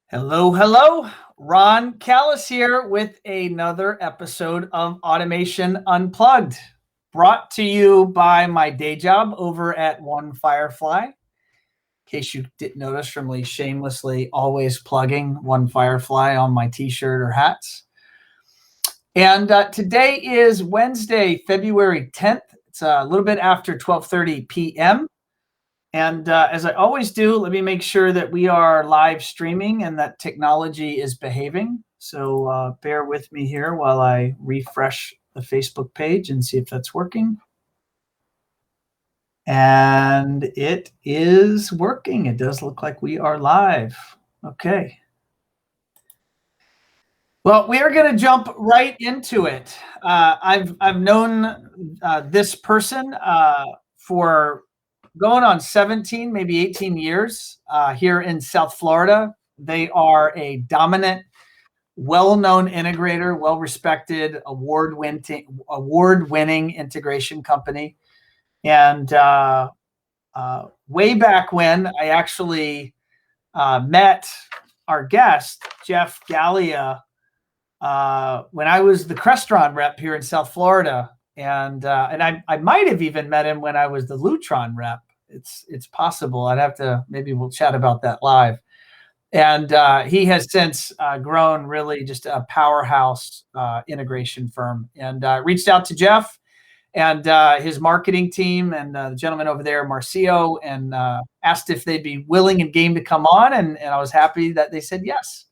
Hello, hello. Ron Callis here with another episode of Automation Unplugged, brought to you by my day job over at One Firefly. In case you didn't notice, from me shamelessly always plugging One Firefly on my t-shirt or hats. And today is Wednesday, February 10th. It's a little bit after 12:30 p.m. And as I always do, let me make sure that we are live streaming and that technology is behaving. So bear with me here while I refresh the Facebook page and see if that's working. And it is working. It does look like we are live. Okay. Well, we are going to jump right into it. I've known this person for going on 17, maybe 18 years here in South Florida. They are a dominant, well-known integrator, well-respected, award-winning integration company. And way back when, I actually met our guest, Jeff Galea, when I was the Crestron rep here in South Florida. And I might have even met him when I was the Lutron rep. It's possible. I'd have to, maybe we'll chat about that live. And he has since grown really just a powerhouse integration firm. And reached out to Jeff and his marketing team and the gentleman over there, Marcio, and asked if they'd be willing and game to come on. And I was happy that they said yes.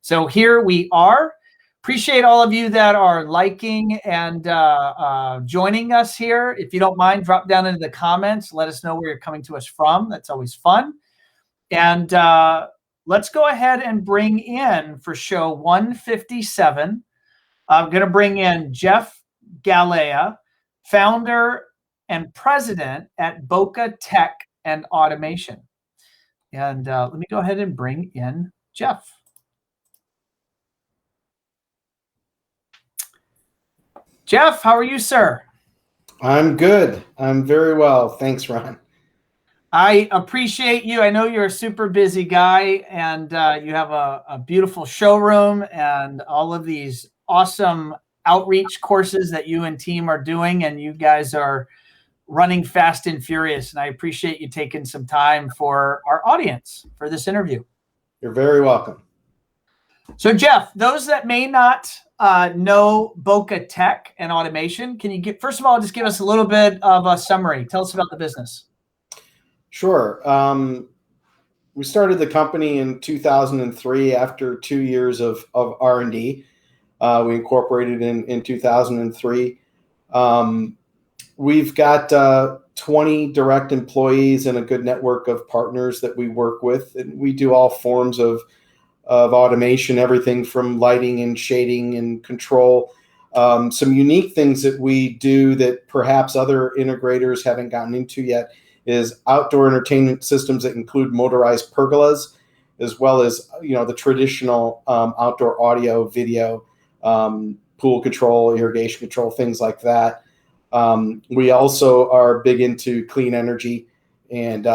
So here we are. Appreciate all of you that are liking and joining us here. If you don't mind, drop down into the comments. Let us know where you're coming to us from. That's always fun. And let's go ahead and bring in, for show 157, I'm going to bring in Jeff Galea, founder and president at Boca Tech and Automation. And let me go ahead and bring in Jeff. Jeff, how are you, sir? I'm good. I'm very well. Thanks, Ron. I appreciate you. I know you're a super busy guy, and you have a beautiful showroom and all of these awesome outreach courses that you and team are doing, and you guys are running fast and furious. And I appreciate you taking some time for our audience for this interview. You're very welcome. So, Jeff, those that may not know Boca Tech and Automation, can you first of all, just give us a little bit of a summary? Tell us about the business. Sure. We started the company in 2003 after 2 years of R&D. We incorporated in 2003. We've got 20 direct employees and a good network of partners that we work with. And we do all forms of automation, everything from lighting and shading and control. Some unique things that we do that perhaps other integrators haven't gotten into yet is outdoor entertainment systems that include motorized pergolas, as well as the traditional outdoor audio, video, pool control, irrigation control, things like that. We also are big into clean energy and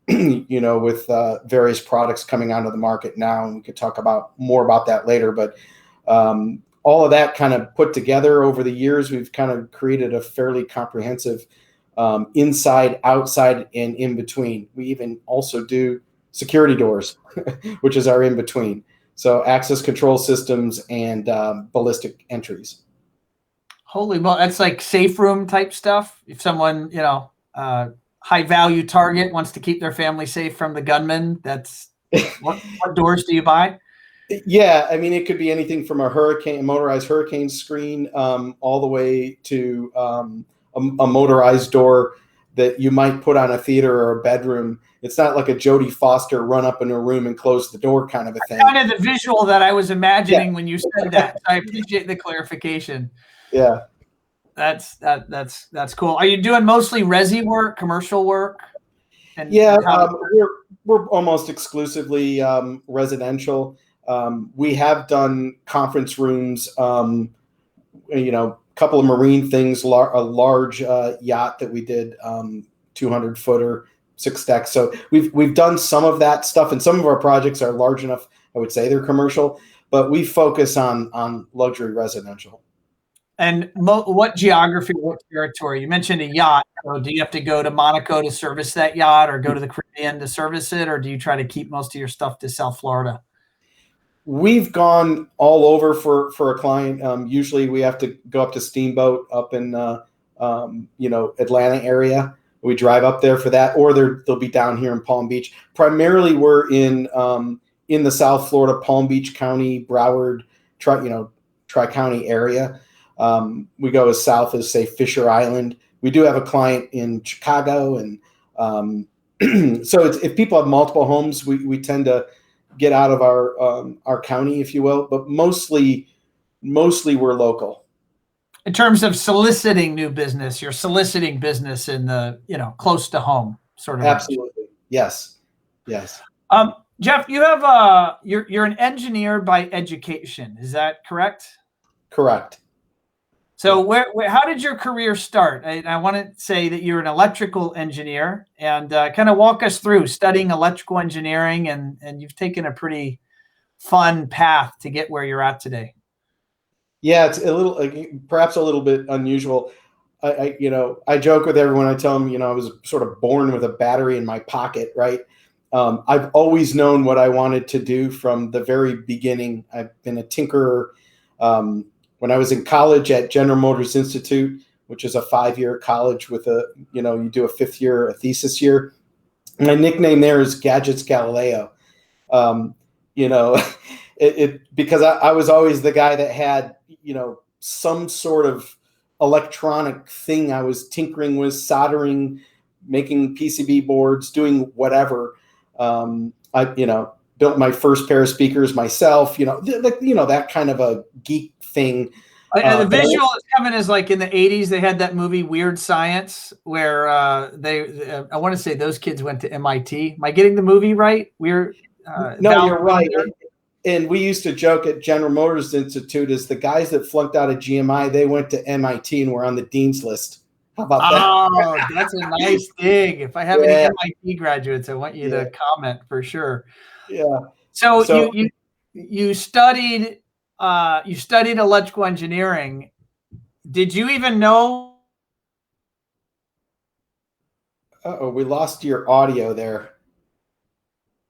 with various products coming onto the market now, and we could talk more about that later. But all of that kind of put together over the years, we've kind of created a fairly comprehensive inside, outside, and in between. We even also do security doors, which is our in between. So access control systems and ballistic entries. Holy moly, that's like safe room type stuff. If someone, high value target wants to keep their family safe from the gunman, that's what doors do you buy? Yeah, I mean, it could be anything from a motorized hurricane screen, all the way to a motorized door that you might put on a theater or a bedroom. It's not like a Jodie Foster run up in a room and close the door kind of a thing. Kind of the visual that I was imagining when you said that. I appreciate the clarification. Yeah. That's cool. Are you doing mostly resi work, commercial work? And we're almost exclusively residential. We have done conference rooms, a couple of marine things, a large yacht that we did, 200-footer, 6 decks. So we've done some of that stuff, and some of our projects are large enough I would say they're commercial, but we focus on luxury residential. And what geography, what territory? You mentioned a yacht. So do you have to go to Monaco to service that yacht, or go to the Caribbean to service it, or do you try to keep most of your stuff to South Florida? We've gone all over for a client. Usually we have to go up to Steamboat up in Atlanta area. We drive up there for that, or they'll be down here in Palm Beach. Primarily, we're in the South Florida, Palm Beach County, Broward, Tri-County area. We go as south as, say, Fisher Island. We do have a client in Chicago, and so if people have multiple homes, we tend to get out of our county, if you will, but mostly we're local. In terms of soliciting new business, you're soliciting business in the, close to home sort of. Absolutely. Range. Yes. Jeff, you have you're an engineer by education. Is that correct? Correct. So how did your career start? I want to say that you're an electrical engineer, and kind of walk us through studying electrical engineering, and you've taken a pretty fun path to get where you're at today. Yeah, it's perhaps a little bit unusual. I joke with everyone. I tell them, I was sort of born with a battery in my pocket, right? I've always known what I wanted to do from the very beginning. I've been a tinkerer. When I was in college at General Motors Institute, which is a 5-year college with you do a 5th year, a thesis year. My nickname there is Gadgets Galileo. Because I was always the guy that had, some sort of electronic thing I was tinkering with, soldering, making PCB boards, doing whatever. I built my first pair of speakers myself, that kind of a geek thing. And the visual is coming as, like, in the 80s, they had that movie Weird Science, where I want to say those kids went to MIT. Am I getting the movie right? No, you're right. And we used to joke at General Motors Institute is the guys that flunked out of GMI, they went to MIT and were on the dean's list. How about that? Oh, that's a nice thing. If I have any MIT graduates, I want you to comment for sure. Yeah. So you studied electrical engineering. Did you even know? Uh-oh, we lost your audio there.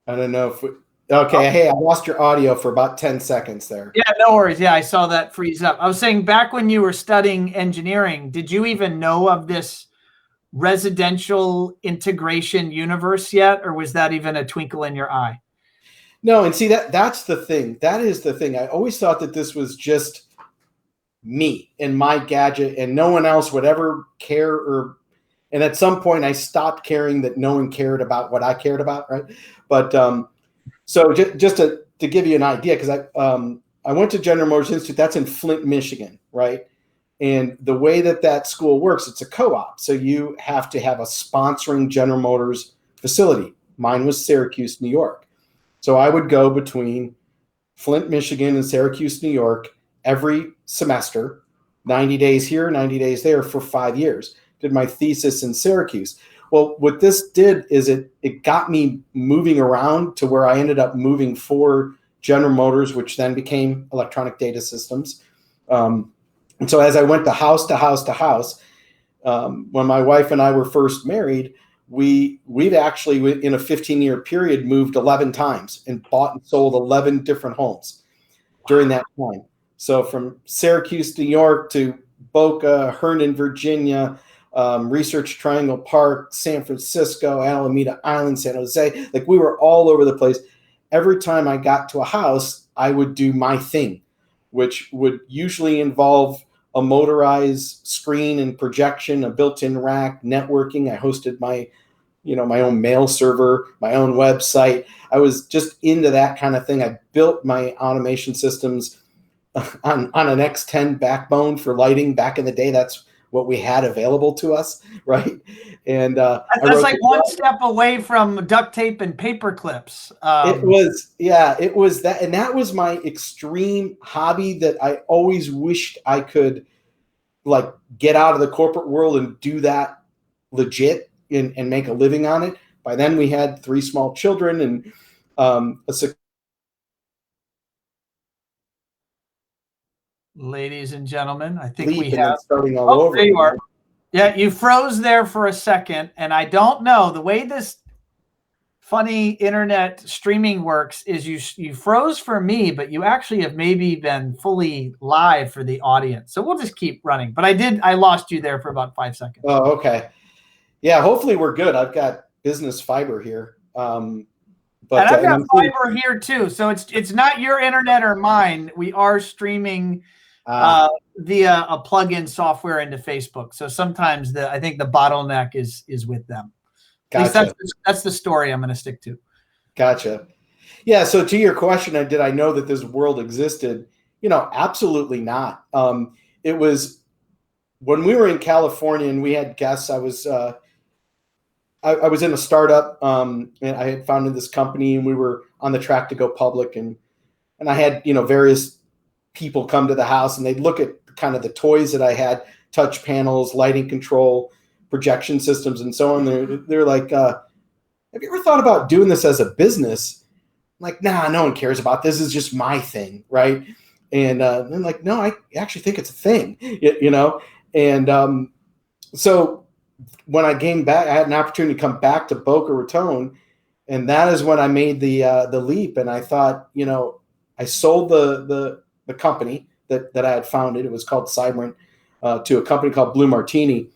I don't know if okay. Hey, I lost your audio for about 10 seconds there. Yeah, no worries. Yeah, I saw that freeze up. I was saying, back when you were studying engineering, did you even know of this residential integration universe yet, or was that even a twinkle in your eye? No, and see, that's the thing. That is the thing. I always thought that this was just me and my gadget, and no one else would ever care. And at some point, I stopped caring that no one cared about what I cared about, right? But so just to give you an idea, because I went to General Motors Institute. That's in Flint, Michigan, right? And the way that school works, it's a co-op. So you have to have a sponsoring General Motors facility. Mine was Syracuse, New York. So I would go between Flint, Michigan and Syracuse, New York every semester, 90 days here, 90 days there for 5 years. Did my thesis in Syracuse. Well, what this did is it got me moving around to where I ended up moving for General Motors, which then became Electronic Data Systems. And so as I went to house to house to house, when my wife and I were first married, we've actually, in a 15-year period, moved 11 times and bought and sold 11 different homes during that time. So from Syracuse, New York to Boca, Herndon, Virginia, Research Triangle Park, San Francisco, Alameda Island, San Jose. Like, we were all over the place. Every time I got to a house, I would do my thing, which would usually involve a motorized screen and projection, a built-in rack, networking. I hosted my own mail server, my own website. I was just into that kind of thing. I built my automation systems on an X10 backbone for lighting back in the day. That's what we had available to us, right? And that's like one step away from duct tape and paper clips. It was that, and that was my extreme hobby that I always wished I could, like, get out of the corporate world and do that legit and make a living on it. By then we had 3 small children and a Ladies and gentlemen, I think Leap we and then have. starting all Oh, over. there you are. Yeah, you froze there for a second, and I don't know the way this funny internet streaming works is you froze for me, but you actually have maybe been fully live for the audience. So we'll just keep running. But I lost you there for about 5 seconds. Oh, okay. Yeah, hopefully we're good. I've got business fiber here. But and I've got fiber here too. So it's not your internet or mine. We are streaming via a plug-in software into Facebook. So sometimes I think the bottleneck is with them. Gotcha. At least that's the story I'm going to stick to. Gotcha. Yeah. So to your question, did I know that this world existed? Absolutely not. It was when we were in California and we had guests. I was in a startup, and I had founded this company, and we were on the track to go public, and I had various people come to the house, and they'd look at kind of the toys that I had, touch panels, lighting control, projection systems, and so on. They're like, have you ever thought about doing this as a business? I'm like, nah, no one cares about this. This is just my thing, right? And they're like, no, I actually think it's a thing, And so when I came back, I had an opportunity to come back to Boca Raton, and that is when I made the leap. And I thought, I sold the company that I had founded. It was called Cybrant, to a company called Blue Martini.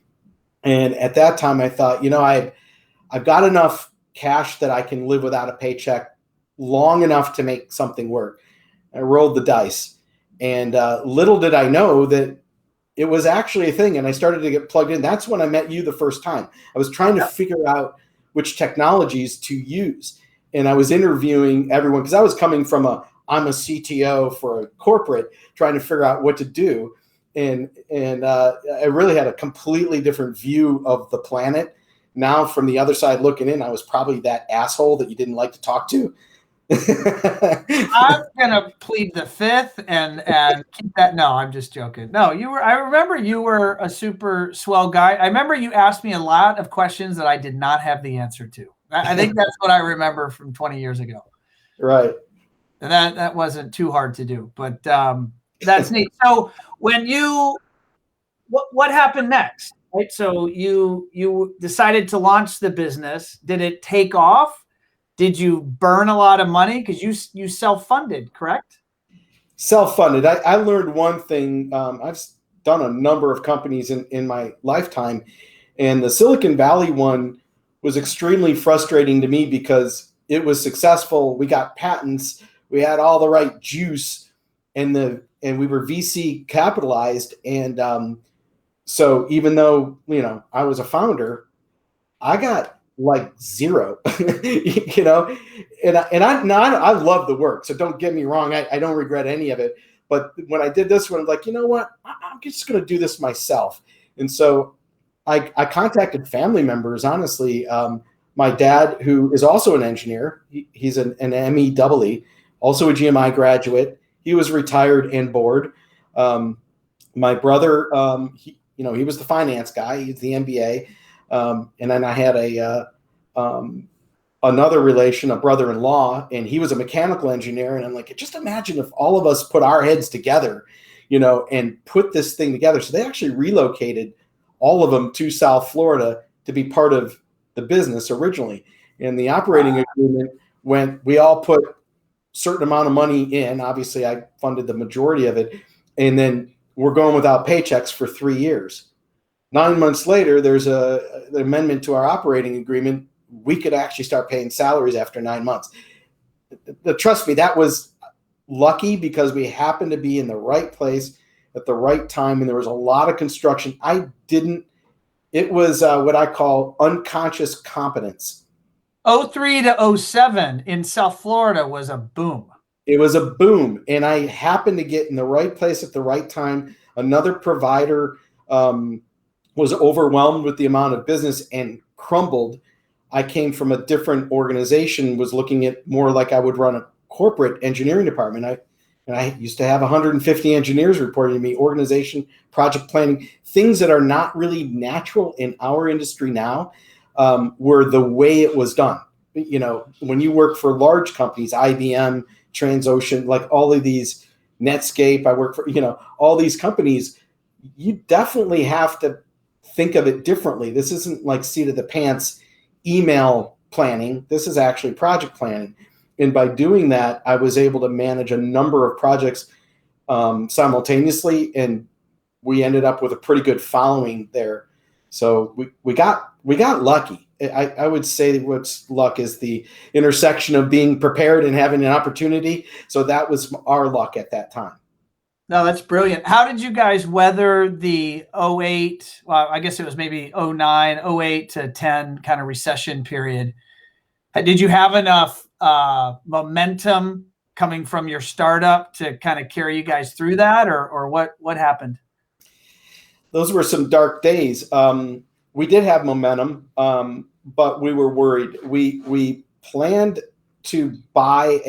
And at that time, I thought, I've got enough cash that I can live without a paycheck long enough to make something work. I rolled the dice, and little did I know that it was actually a thing. And I started to get plugged in. That's when I met you the first time. I was trying to figure out which technologies to use. And I was interviewing everyone because I was coming from I'm a CTO for a corporate, trying to figure out what to do. And I really had a completely different view of the planet. Now from the other side looking in, I was probably that asshole that you didn't like to talk to. I'm gonna plead the fifth and keep that. No, I'm just joking. No, I remember you were a super swell guy. I remember you asked me a lot of questions that I did not have the answer to. I think that's what I remember from 20 years ago. Right. And that wasn't too hard to do, but that's neat. So what happened next? Right. So you decided to launch the business. Did it take off? Did you burn a lot of money? Because you self-funded, correct? Self-funded. I learned one thing. I've done a number of companies in my lifetime, and the Silicon Valley one was extremely frustrating to me because it was successful. We got patents. We had all the right juice, and we were VC capitalized. And so even though I was a founder, I got like zero, and I love the work. So don't get me wrong. I don't regret any of it. But when I did this one, I'm like, you know what? I'm just going to do this myself. And so I contacted family members, honestly. My dad, who is also an engineer, he's an MEEE, also a GMI graduate. He was retired and bored. My brother, he was the finance guy. He's the MBA. And then I had another relation, a brother-in-law, and he was a mechanical engineer. And I'm like, just imagine if all of us put our heads together, and put this thing together. So they actually relocated all of them to South Florida to be part of the business originally. And the operating agreement we all put a certain amount of money in. Obviously, I funded the majority of it. And then we're going without paychecks for 3 years. 9 months later, there's an amendment to our operating agreement. We could actually start paying salaries after 9 months. Trust me, that was lucky because we happened to be in the right place at the right time, and there was a lot of construction. It was what I call unconscious competence. 03 to 07 in South Florida was a boom. It was a boom, and I happened to get in the right place at the right time. Another provider was overwhelmed with the amount of business and crumbled. I came from a different organization, was looking at more like I would run a corporate engineering department. I used to have 150 engineers reporting to me, organization, project planning, things that are not really natural in our industry now, were the way it was done. When you work for large companies, IBM, Transocean, like all of these Netscape. I work for, all these companies. You definitely have to think of it differently. This isn't like seat of the pants email planning. This is actually project planning. And by doing that, I was able to manage a number of projects simultaneously, and we ended up with a pretty good following there. So we got lucky. I would say what's luck is the intersection of being prepared and having an opportunity. So that was our luck at that time. No, that's brilliant. How did you guys weather the 08, well, I guess it was maybe 09, 08 to 10 kind of recession period? Did you have enough momentum coming from your startup to kind of carry you guys through that, or what happened? Those were some dark days. We did have momentum, but we were worried. We planned to buy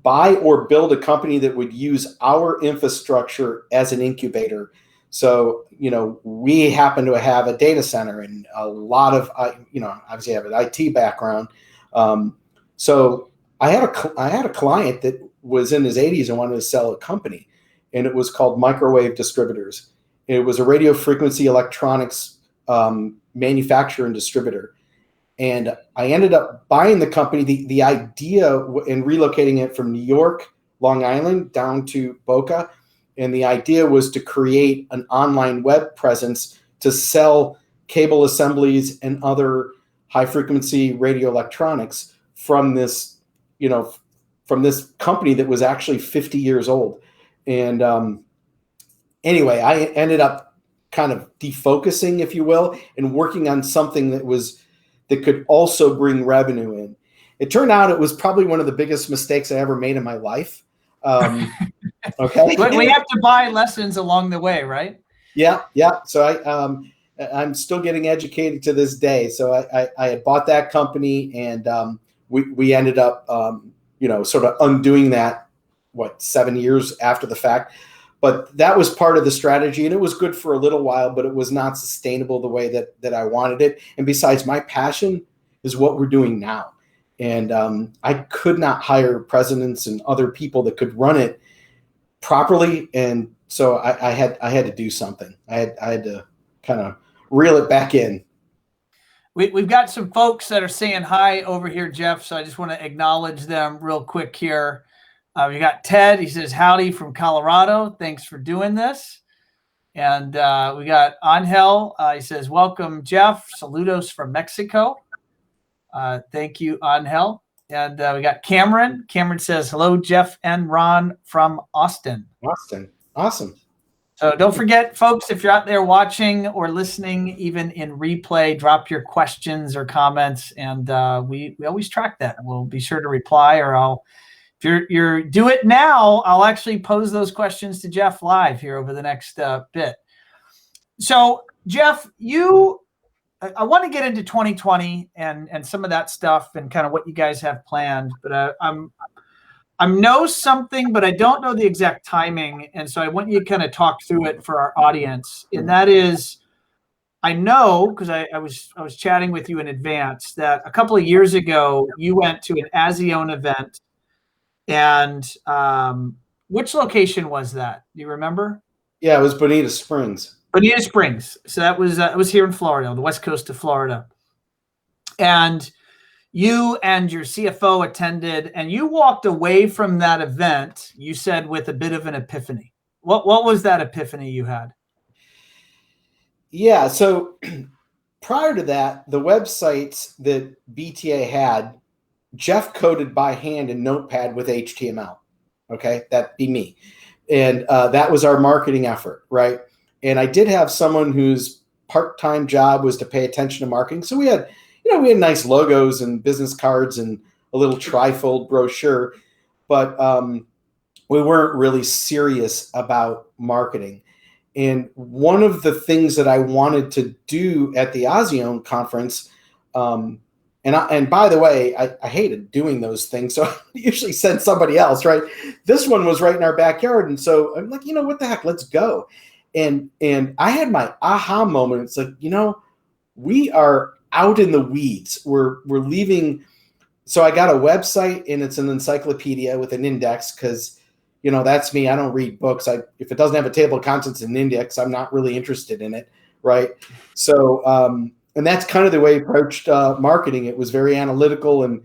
or build a company that would use our infrastructure as an incubator. So, we happen to have a data center and a lot of, obviously I have an IT background. So I had a client that was in his 80s and wanted to sell a company, and it was called Microwave Distributors. It was a radio frequency electronics manufacturer and distributor. And I ended up buying the company. The idea in relocating it from New York, Long Island, down to Boca. And the idea was to create an online web presence to sell cable assemblies and other high frequency radio electronics from this, from this company that was actually 50 years old. And anyway, I ended up kind of defocusing, if you will, and working on something that could also bring revenue in. It turned out it was probably one of the biggest mistakes I ever made in my life. Okay. We have to buy lessons along the way, right? Yeah. So I'm still getting educated to this day. So I had bought that company, and we ended up, sort of undoing that, 7 years after the fact. But that was part of the strategy, and it was good for a little while, but it was not sustainable the way that I wanted it. And besides, my passion is what we're doing now. And I could not hire presidents and other people that could run it properly. And so I had to do something. I had to kind of reel it back in. We've got some folks that are saying hi over here, Jeff. So I just want to acknowledge them real quick here. We got Ted. He says, howdy from Colorado. Thanks for doing this. And we got Angel. He says, welcome, Jeff. Saludos from Mexico. Thank you, Angel. And we got Cameron. Cameron says, hello, Jeff and Ron from Austin. Austin. Awesome. So don't forget, folks, if you're out there watching or listening, even in replay, drop your questions or comments. And we always track that. We'll be sure to reply, or if you're do it now, I'll actually pose those questions to Jeff live here over the next bit. So Jeff, I want to get into 2020 and some of that stuff and kind of what you guys have planned, but I know something, but I don't know the exact timing. And so I want you to kind of talk through it for our audience. And that is, I know, because I was chatting with you in advance, that a couple of years ago, you went to an ASION event. And which location was that? Do you remember? Yeah, it was Bonita Springs. Bonita Springs. So that was it was here in Florida, the west coast of Florida. And you and your CFO attended, and you walked away from that event, you said, with a bit of an epiphany. What was that epiphany you had? Yeah, so prior to that, the websites that BTA had, Jeff coded by hand in Notepad with HTML. Okay, that'd be me. And that was our marketing effort, right? And I did have someone whose part-time job was to pay attention to marketing. So we had nice logos and business cards and a little trifold brochure, but we weren't really serious about marketing. And one of the things that I wanted to do at the ASION conference, and by the way, I hated doing those things, so I usually send somebody else, right? This one was right in our backyard, and so I'm like, what the heck, let's go. And I had my aha moment. It's like, we are out in the weeds. We're leaving so I got a website, and it's an encyclopedia with an index because, that's me. I don't read books. If it doesn't have a table of contents and an index, I'm not really interested in it, right? So, and that's kind of the way I approached marketing. It was very analytical and,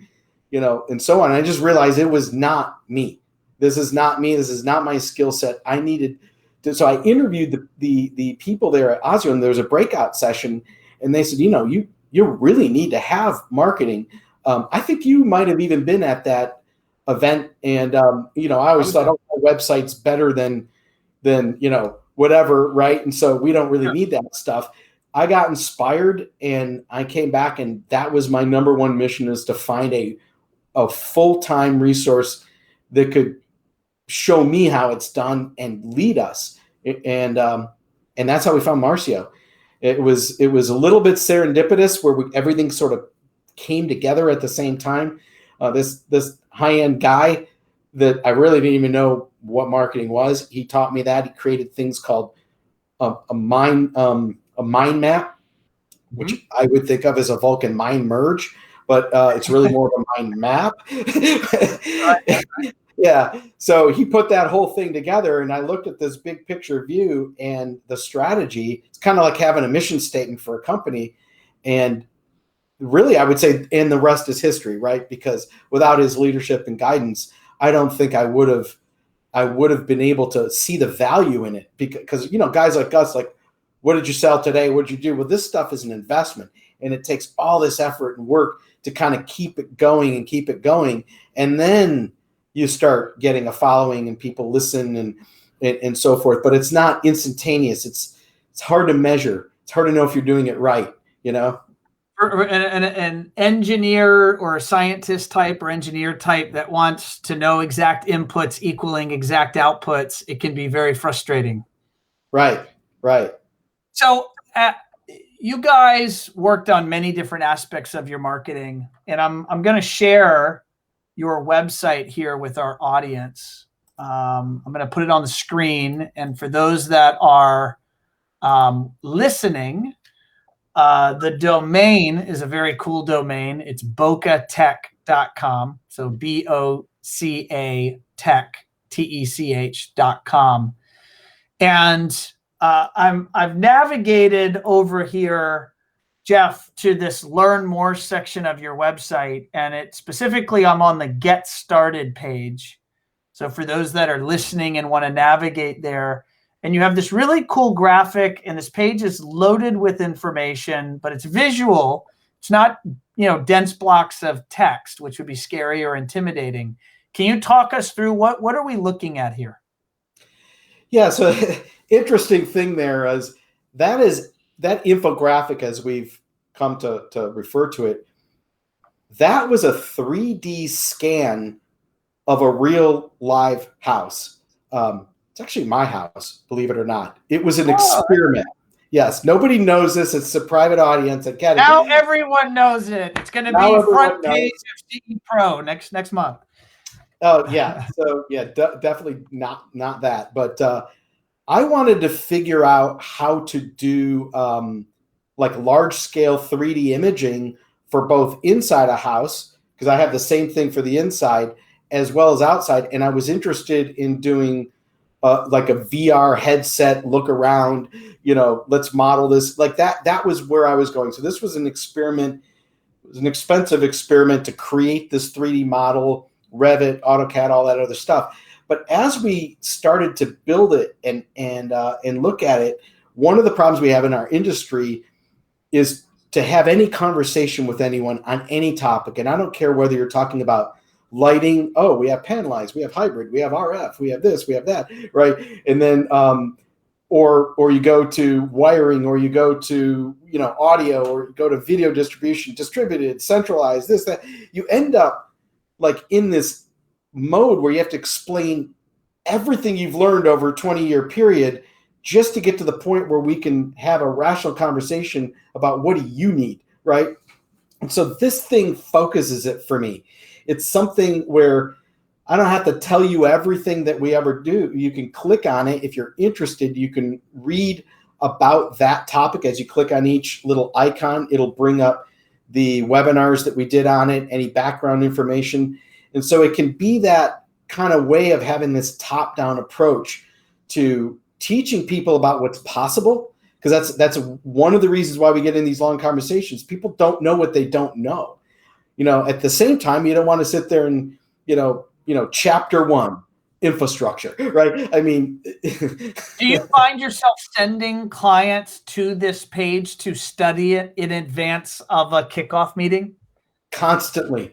and so on. I just realized it was not me. This is not me. This is not my skill set. I needed to, so I interviewed the people there at Osio, and there was a breakout session, and they said, you really need to have marketing. I think you might have even been at that event. And, I always thought, my website's better than, whatever. Right. And so we don't really need that stuff. I got inspired, and I came back, and that was my number one mission, is to find a full-time resource that could show me how it's done and lead us. And that's how we found Marcio. It was a little bit serendipitous, where everything sort of came together at the same time. This high-end guy that I really didn't even know what marketing was, he taught me that. He created things called a mind map, which I would think of as a Vulcan mind merge, but it's really more of a mind map. Yeah. So he put that whole thing together, and I looked at this big picture view and the strategy. It's kind of like having a mission statement for a company. And really, I would say, and the rest is history, right? Because without his leadership and guidance, I don't think I would have been able to see the value in it, because, guys like us, like, what did you sell today? What did you do? Well, this stuff is an investment, and it takes all this effort and work to kind of keep it going. And then you start getting a following, and people listen and so forth. But it's not instantaneous. It's hard to measure. It's hard to know if you're doing it right, An engineer or a scientist type or engineer type that wants to know exact inputs equaling exact outputs, it can be very frustrating. Right. So you guys worked on many different aspects of your marketing, and I'm going to share your website here with our audience. I'm going to put it on the screen, and for those that are listening, the domain is a very cool domain. It's bocatech.com. So BOCA Tech, TECH.com. And I've navigated over here, Jeff, to this learn more section of your website, and it specifically, I'm on the get started page. So for those that are listening and want to navigate there, and you have this really cool graphic, and this page is loaded with information, but it's visual. It's not, dense blocks of text, which would be scary or intimidating. Can you talk us through what are we looking at here? Yeah. So interesting thing there is that infographic, as we've come to refer to it, that was a 3D scan of a real live house. It's actually my house, believe it or not. It was an experiment. Yes, nobody knows this. It's a private audience. Now everyone knows it. It's going to be front page of CEPro next month. Oh yeah. So yeah, definitely not that. But I wanted to figure out how to do like large scale 3D imaging for both inside a house, because I have the same thing for the inside as well as outside. And I was interested in doing like a VR headset look around, let's model this like that. That was where I was going. So this was an experiment. It was an expensive experiment to create this 3D model, Revit, AutoCAD, all that other stuff. But as we started to build it and look at it, one of the problems we have in our industry is to have any conversation with anyone on any topic. And I don't care whether you're talking about lighting. Oh, we have panelized, we have hybrid, we have RF, we have this, we have that, right? And then, or you go to wiring, or you go to, audio, or you go to video distribution, distributed, centralized, this, that. You end up like in this mode where you have to explain everything you've learned over a 20-year period just to get to the point where we can have a rational conversation about what do you need, right? And so this thing focuses it for me. It's something where I don't have to tell you everything that we ever do. You can click on it. If you're interested, you can read about that topic. As you click on each little icon, it'll bring up the webinars that we did on it, any background information. And so it can be that kind of way of having this top-down approach to teaching people about what's possible, because that's one of the reasons why we get in these long conversations. People don't know what they don't know. At the same time, you don't want to sit there and, chapter 1, infrastructure, right? I mean, do you find yourself sending clients to this page to study it in advance of a kickoff meeting? Constantly.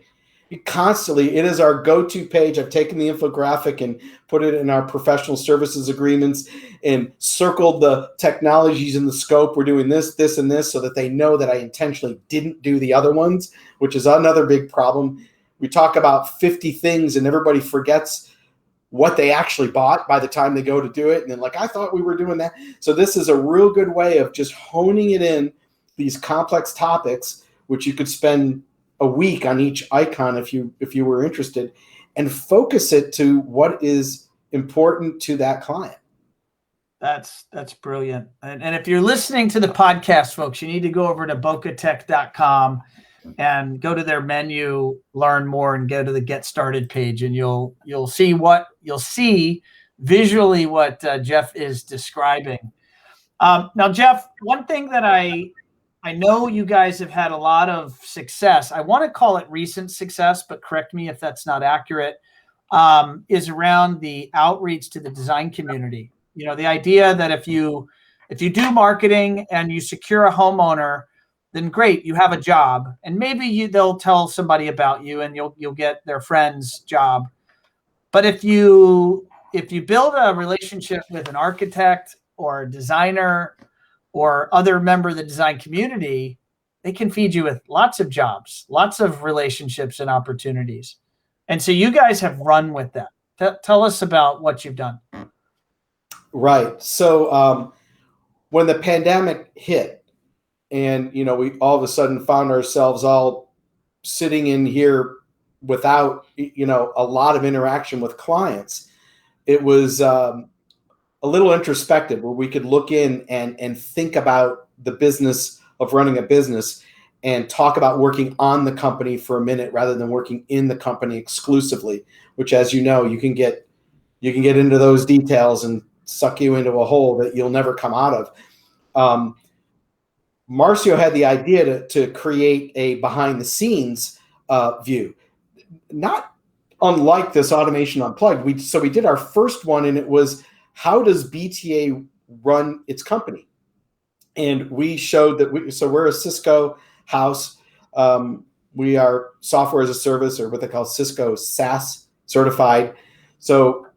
It is our go-to page. I've taken the infographic and put it in our professional services agreements and circled the technologies in the scope. We're doing this, this, and this, so that they know that I intentionally didn't do the other ones, which is another big problem. We talk about 50 things and everybody forgets what they actually bought by the time they go to do it. And then I thought we were doing that. So this is a real good way of just honing it in, these complex topics, which you could spend a week on each icon if you were interested, and focus it to what is important to that client. That's brilliant. And if you're listening to the podcast, folks, you need to go over to bocatech.com and go to their menu, learn more, and go to the Get Started page, and you'll see visually what Jeff is describing. Now, Jeff, one thing that I know you guys have had a lot of success. I want to call it recent success, but correct me if that's not accurate, is around the outreach to the design community. The idea that if you do marketing and you secure a homeowner, then great, you have a job, and maybe they'll tell somebody about you and you'll get their friend's job. But if you build a relationship with an architect or a designer or other member of the design community, they can feed you with lots of jobs, lots of relationships and opportunities. And so you guys have run with that. Tell us about what you've done. Right. So when the pandemic hit and, we all of a sudden found ourselves all sitting in here without, a lot of interaction with clients, it was a little introspective, where we could look in and think about the business of running a business and talk about working on the company for a minute rather than working in the company exclusively, which, as you know, you can get into those details and suck you into a hole that you'll never come out of. Marcio had the idea to create a behind the scenes view, not unlike this Automation Unplugged. We did our first one, and it was, how does BTA run its company? And we showed that we're a Cisco house. We are software as a service, or what they call Cisco SaaS certified. So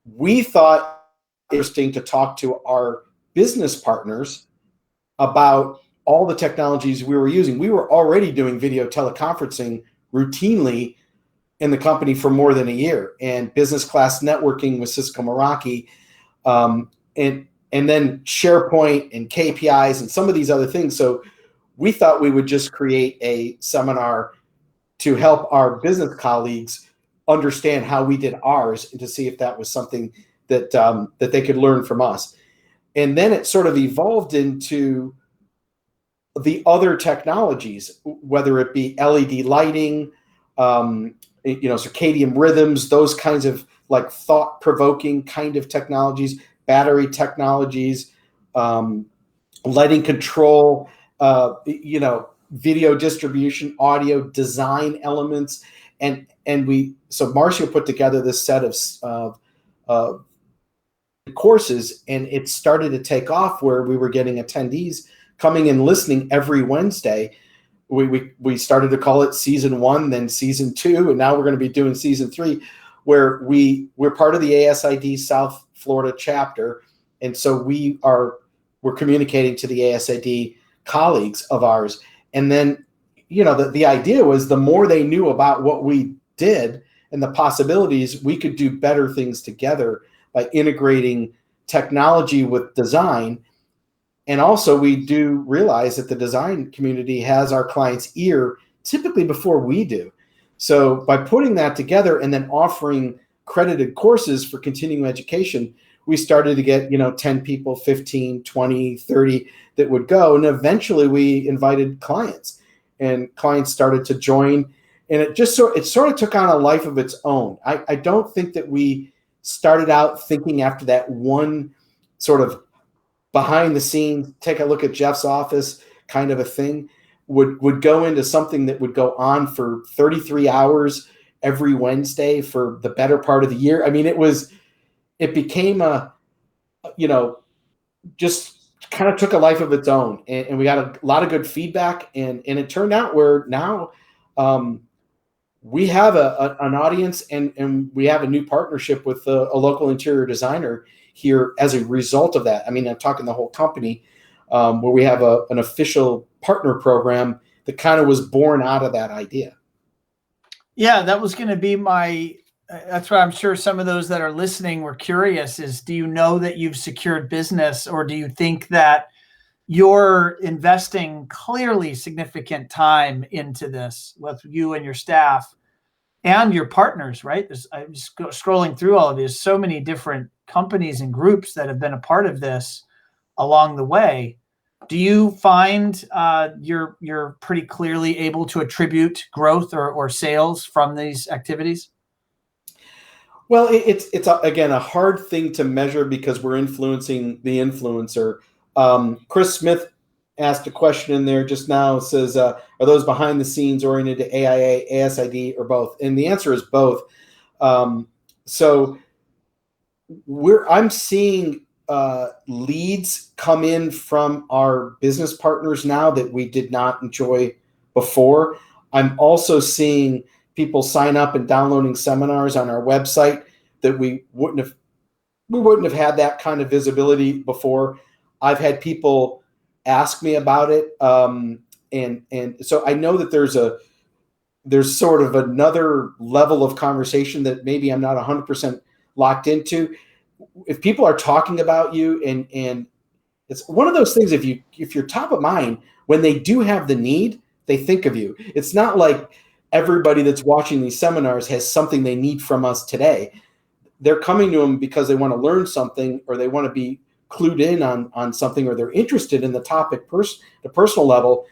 we thought it was interesting to talk to our business partners about all the technologies we were using. We were already doing video teleconferencing routinely in the company for more than a year, and business class networking with Cisco Meraki, and then SharePoint and KPIs and some of these other things. So we thought we would just create a seminar to help our business colleagues understand how we did ours, and to see if that was something that they could learn from us. And then it sort of evolved into the other technologies, whether it be LED lighting, circadian rhythms, those kinds of thought-provoking kind of technologies, battery technologies, lighting control, video distribution, audio design elements, so Marcio put together this set of courses, and it started to take off, where we were getting attendees coming and listening every Wednesday. We started to call it season 1, then season 2, and now we're going to be doing season 3, where we're part of the ASID South Florida chapter, and so we're communicating to the ASID colleagues of ours. And then the idea was, the more they knew about what we did and the possibilities, we could do better things together by integrating technology with design. And also, we do realize that the design community has our client's ear typically before we do. So by putting that together and then offering credited courses for continuing education, we started to get 10 people, 15, 20, 30 that would go, and eventually we invited clients. and clients started to join. And it sort of took on a life of its own. I don't think that we started out thinking after that one sort of behind the scenes, take a look at Jeff's office kind of a thing, would go into something that would go on for 33 hours every Wednesday for the better part of the year. I mean, it became just kind of took a life of its own, and we got a lot of good feedback, and it turned out where now we have an audience, and we have a new partnership with a local interior designer here as a result of that. I mean, I'm talking the whole company, where we have an official partner program that kind of was born out of that idea. Yeah, that was going to be that's why I'm sure some of those that are listening were curious is, do you know that you've secured business, or do you think that you're investing clearly significant time into this with you and your staff and your partners, right? I'm just scrolling through all of these, so many different companies and groups that have been a part of this along the way. Do you find you're pretty clearly able to attribute growth or sales from these activities? Well, it's again a hard thing to measure because we're influencing the influencer. Chris Smith asked a question in there just now. It says, are those behind the scenes oriented to AIA, ASID, or both? And the answer is both. So I'm seeing leads come in from our business partners now that we did not enjoy before. I'm also seeing people sign up and downloading seminars on our website that we wouldn't have had that kind of visibility before. I've had people ask me about it, and so I know that there's sort of another level of conversation that maybe I'm not 100% locked into. If people are talking about you, and it's one of those things, if you're top of mind when they do have the need, they think of you. It's not like everybody that's watching these seminars has something they need from us today. They're coming to them because they want to learn something, or they want to be clued in on something, or they're interested in the topic, the personal level.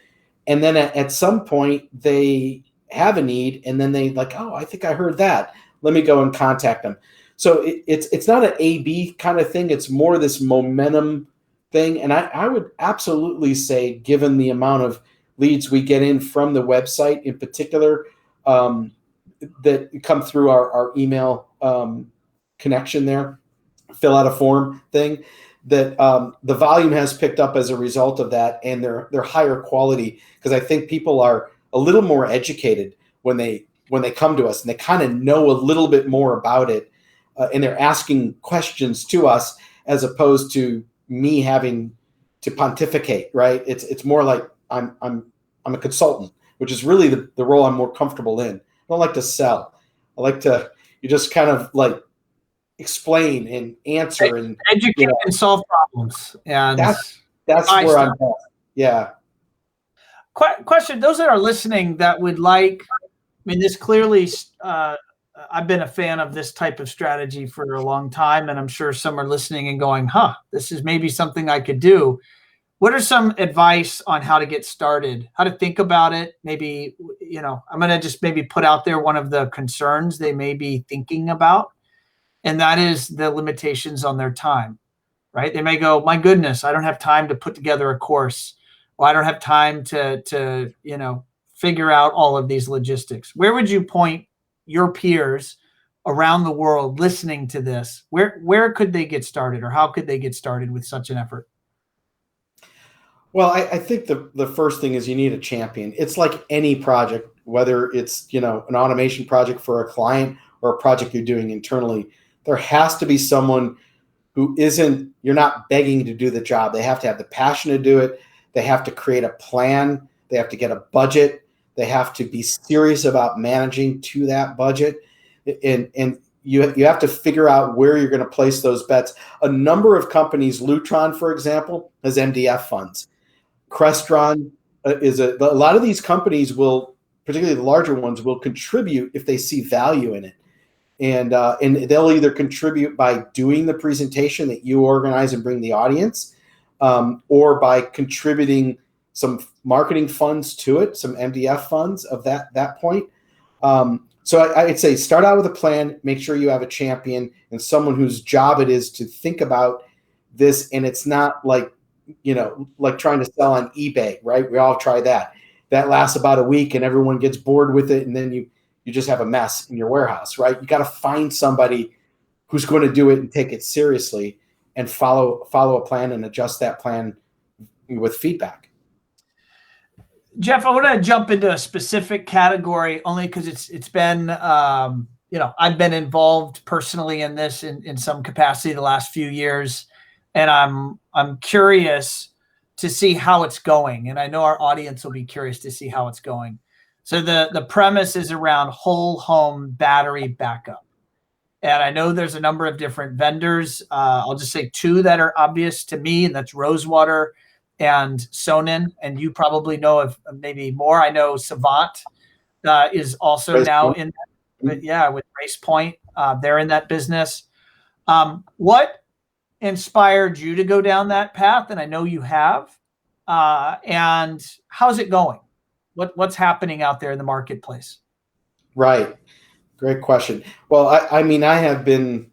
And then at some point they have a need, and then they like, oh, I think I heard that. Let me go and contact them. So it's not an A/B kind of thing. It's more this momentum thing. And I would absolutely say, given the amount of leads we get in from the website in particular, that come through our email connection there, fill out a form thing, that the volume has picked up as a result of that, and they're higher quality, because I think people are a little more educated when they come to us, and they kind of know a little bit more about it, and they're asking questions to us as opposed to me having to pontificate. Right? It's more like I'm a consultant, which is really the role I'm more comfortable in. I don't like to sell. I like to, you just kind of like explain and answer and educate and solve problems. And that's where I'm at. Yeah. Question, those that are listening that would like, I mean, this clearly, I've been a fan of this type of strategy for a long time, and I'm sure some are listening and going, this is maybe something I could do. What are some advice on how to get started, how to think about it? Maybe, I'm going to just maybe put out there one of the concerns they may be thinking about, and that is the limitations on their time, right? They may go, my goodness, I don't have time to put together a course. Well, I don't have time to figure out all of these logistics. Where would you point your peers around the world listening to this? Where could they get started, or how could they get started with such an effort? Well, I think the first thing is you need a champion. It's like any project, whether it's, an automation project for a client or a project you're doing internally, there has to be someone who you're not begging to do the job. They have to have the passion to do it. They have to create a plan. They have to get a budget. They have to be serious about managing to that budget. And you have to figure out where you're going to place those bets. A number of companies, Lutron, for example, has MDF funds. Crestron a lot of these companies will, particularly the larger ones, will contribute if they see value in it. And they'll either contribute by doing the presentation that you organize and bring the audience, or by contributing some marketing funds to it, some MDF funds of that point. So I'd say start out with a plan, make sure you have a champion and someone whose job it is to think about this. And it's not like, like trying to sell on eBay, right? We all try that. That lasts about a week and everyone gets bored with it. And then you just have a mess in your warehouse, right? You got to find somebody who's going to do it and take it seriously and follow a plan and adjust that plan with feedback. Jeff, I want to jump into a specific category only because it's been, I've been involved personally in this in some capacity the last few years, and I'm curious to see how it's going. And I know our audience will be curious to see how it's going. So the premise is around whole home battery backup. And I know there's a number of different vendors. I'll just say two that are obvious to me, and that's Rosewater and Sonnen, and you probably know of maybe more. I know Savant is also Race now Point. in that, with Race Point. They're in that business. What inspired you to go down that path? And I know you have. And how's it going? What's happening out there in the marketplace? Right. Great question. Well, I mean, I have been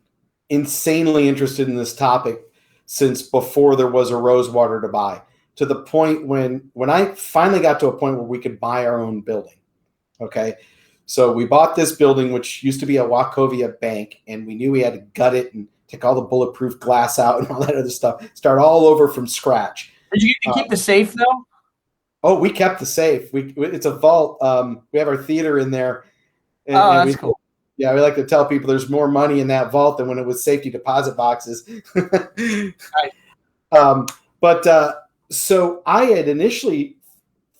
insanely interested in this topic since before there was a Rosewater to buy, to the point when I finally got to a point where we could buy our own building. Okay. So we bought this building, which used to be a Wachovia bank, and we knew we had to gut it and take all the bulletproof glass out and all that other stuff, start all over from scratch. Did you keep the safe though? Oh, we kept the safe. It's a vault. We have our theater in there. And, that's cool. Yeah, we like to tell people there's more money in that vault than when it was safety deposit boxes. Right. So I had initially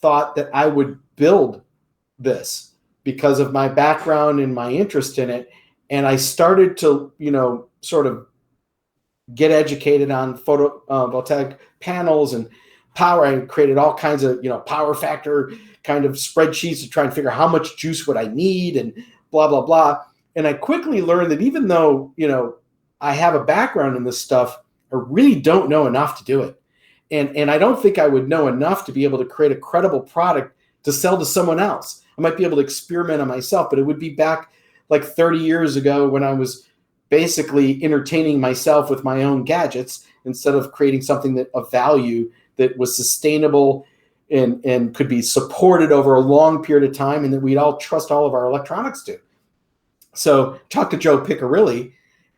thought that I would build this because of my background and my interest in it. And I started to, sort of get educated on photovoltaic panels and power. I created all kinds of, power factor kind of spreadsheets to try and figure out how much juice would I need and blah, blah, blah. And I quickly learned that even though, I have a background in this stuff, I really don't know enough to do it. And I don't think I would know enough to be able to create a credible product to sell to someone else. I might be able to experiment on myself, but it would be back like 30 years ago when I was basically entertaining myself with my own gadgets instead of creating something that of value that was sustainable and could be supported over a long period of time and that we'd all trust all of our electronics to. So talked to Joe Piccirilli,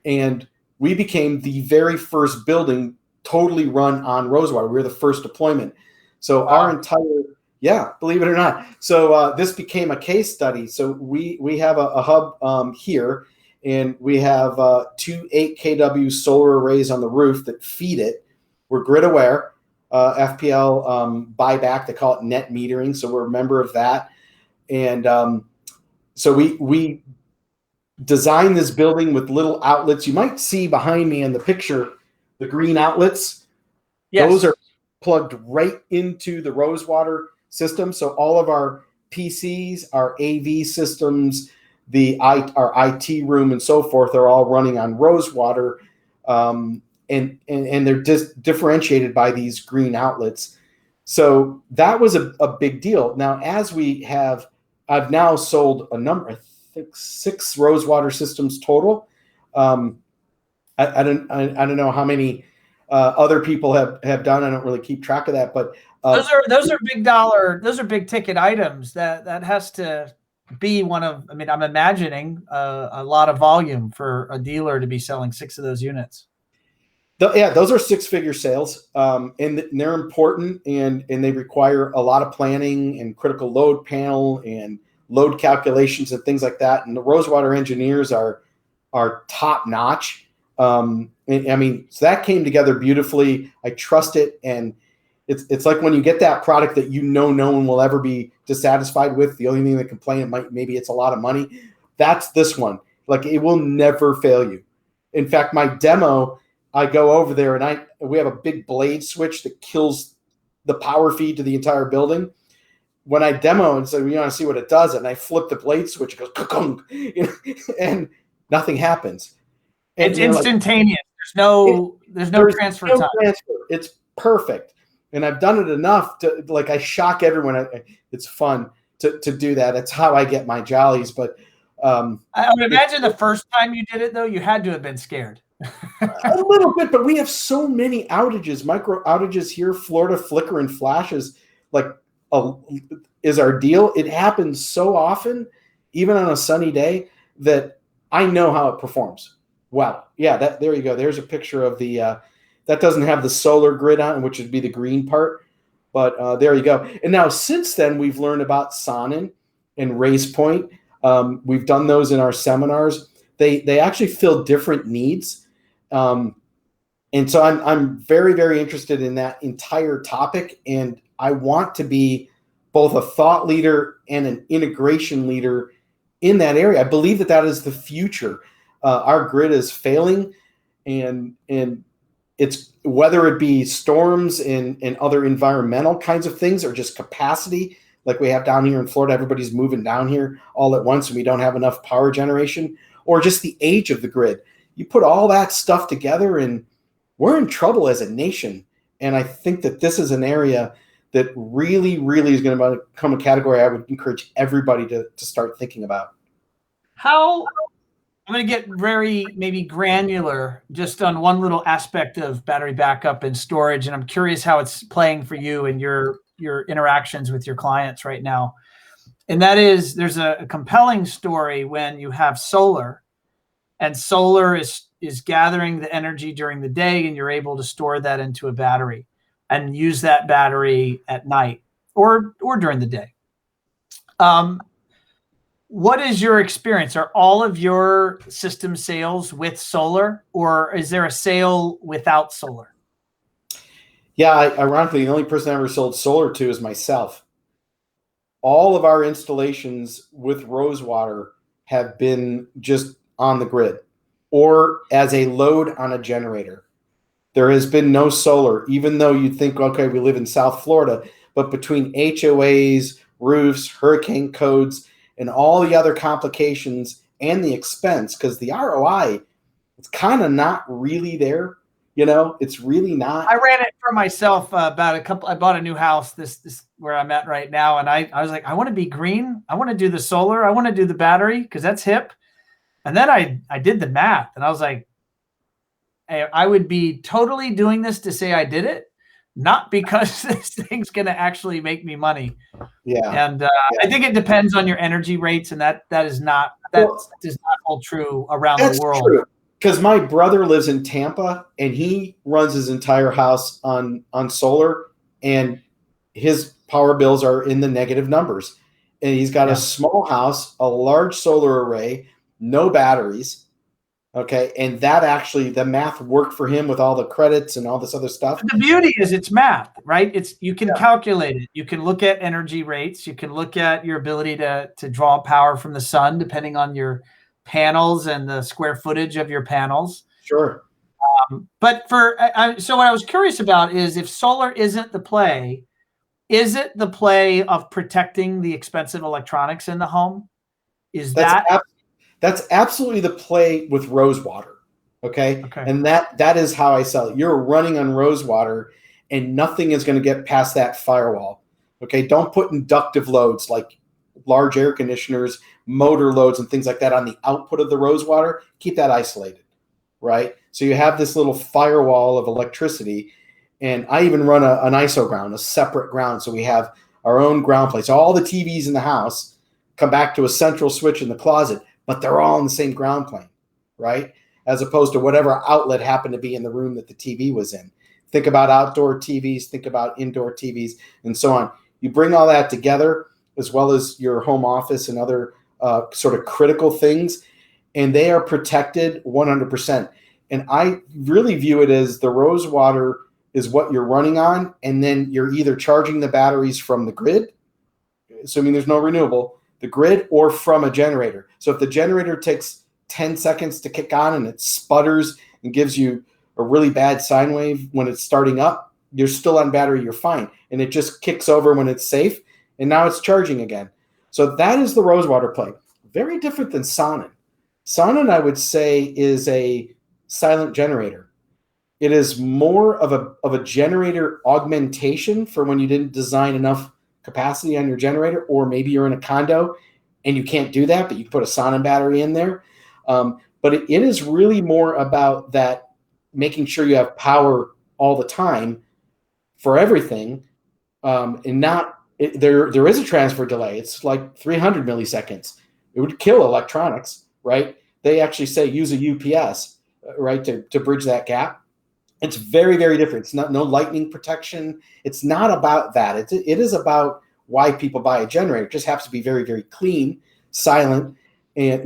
and we became the very first building totally run on Rosewater. We were the first deployment. So our entire, believe it or not. So this became a case study. So we have a hub here, and we have 2 8 kW solar arrays on the roof that feed it. We're grid aware, FPL buyback. They call it net metering. So we're a member of that. And so we designed this building with little outlets. You might see behind me in the picture, the green outlets. Yes. Those are plugged right into the Rosewater system. So all of our PCs, our AV systems, our IT room and so forth are all running on Rosewater. And they're just differentiated by these green outlets. So that was a big deal. Now, I've now sold a number, I think 6 Rosewater systems total. I don't know how many other people have done. I don't really keep track of that, but those are big dollar. Those are big ticket items. That has to be one of. I mean, I'm imagining a lot of volume for a dealer to be selling 6 of those units. Those are 6-figure sales, and they're important, and they require a lot of planning and critical load panel and load calculations and things like that. And the Rosewater engineers are top notch. So that came together beautifully. I trust it, and it's like when you get that product that no one will ever be dissatisfied with. The only thing they complain maybe it's a lot of money. That's this one. Like, it will never fail you. In fact, my demo, I go over there and we have a big blade switch that kills the power feed to the entire building. When I demo and say, we want to see what it does, and I flip the blade switch, it goes, and nothing happens. And it's instantaneous. There's no transfer time. It's perfect. And I've done it enough to, like, I shock everyone. It's fun to do that. It's how I get my jollies. But I would imagine the first time you did it, though, you had to have been scared. a little bit, but we have so many outages, micro outages here. Florida flicker and flashes like is our deal. It happens so often, even on a sunny day, that I know how it performs. Wow. Yeah, there you go. There's a picture of the that doesn't have the solar grid on, which would be the green part. But there you go. And now since then, we've learned about Sonnen and Race Point. We've done those in our seminars. They actually fill different needs. And so I'm very, very interested in that entire topic. And I want to be both a thought leader and an integration leader in that area. I believe that is the future. Our grid is failing, and it's, whether it be storms and other environmental kinds of things, or just capacity, like we have down here in Florida, everybody's moving down here all at once and we don't have enough power generation, or just the age of the grid. You put all that stuff together and we're in trouble as a nation. And I think that this is an area that really, really is going to become a category I would encourage everybody to start thinking about. I'm going to get very maybe granular just on one little aspect of battery backup and storage. And I'm curious how it's playing for you and your interactions with your clients right now. And that is, there's a compelling story when you have solar, and solar is gathering the energy during the day, and you're able to store that into a battery and use that battery at night or during the day. What is your experience? Are all of your system sales with solar, or is there a sale without solar? Yeah, ironically, the only person I ever sold solar to is myself. All of our installations with Rosewater have been just on the grid or as a load on a generator. There has been no solar, even though you'd think, okay, we live in South Florida, but between HOAs, roofs, hurricane codes, and all the other complications and the expense, because the ROI, it's kind of not really there. You know, it's really not. I ran it for myself I bought a new house, this where I'm at right now. And I was like, I want to be green. I want to do the solar. I want to do the battery because that's hip. And then I did the math and I was like, hey, I would be totally doing this to say I did it, not because this thing's going to actually make me money. Yeah. And I think it depends on your energy rates, and that does not hold true around the world. True. Because my brother lives in Tampa and he runs his entire house on solar, and his power bills are in the negative numbers. And he's got a small house, a large solar array, no batteries. Okay. And that actually, the math worked for him with all the credits and all this other stuff. The beauty is it's math, right? You can calculate it. You can look at energy rates. You can look at your ability to draw power from the sun, depending on your panels and the square footage of your panels. Sure. But so what I was curious about is, if solar isn't the play, is it the play of protecting the expensive electronics in the home? That's absolutely the play with Rosewater. Okay. And that is how I sell it. You're running on Rosewater and nothing is going to get past that firewall. Okay. Don't put inductive loads like large air conditioners, motor loads, and things like that on the output of the Rosewater. Keep that isolated. Right. So you have this little firewall of electricity. And I even run an ISO ground, a separate ground. So we have our own ground plate. So all the TVs in the house come back to a central switch in the closet, but they're all in the same ground plane, right? As opposed to whatever outlet happened to be in the room that the TV was in. Think about outdoor TVs, think about indoor TVs, and so on. You bring all that together, as well as your home office and other sort of critical things, and they are protected 100%. And I really view it as the Rosewater is what you're running on, and then you're either charging the batteries from the grid, assuming there's no renewable, the grid, or from a generator. So if the generator takes 10 seconds to kick on and it sputters and gives you a really bad sine wave when it's starting up, you're still on battery, you're fine. And it just kicks over when it's safe, and now it's charging again. So that is the Rosewater play. Very different than Sonnen. Sonnen, I would say, is a silent generator. It is more of a generator augmentation for when you didn't design enough capacity on your generator, or maybe you're in a condo and you can't do that, but you put a Sonnen battery in there. But it is really more about that, making sure you have power all the time for everything, and not there is a transfer delay. It's like 300 milliseconds. It would kill electronics, right? They actually say use a UPS, right, to bridge that gap. It's very, very different. It's no lightning protection. It's not about that. It is about why people buy a generator. It just happens to be very, very clean, silent, and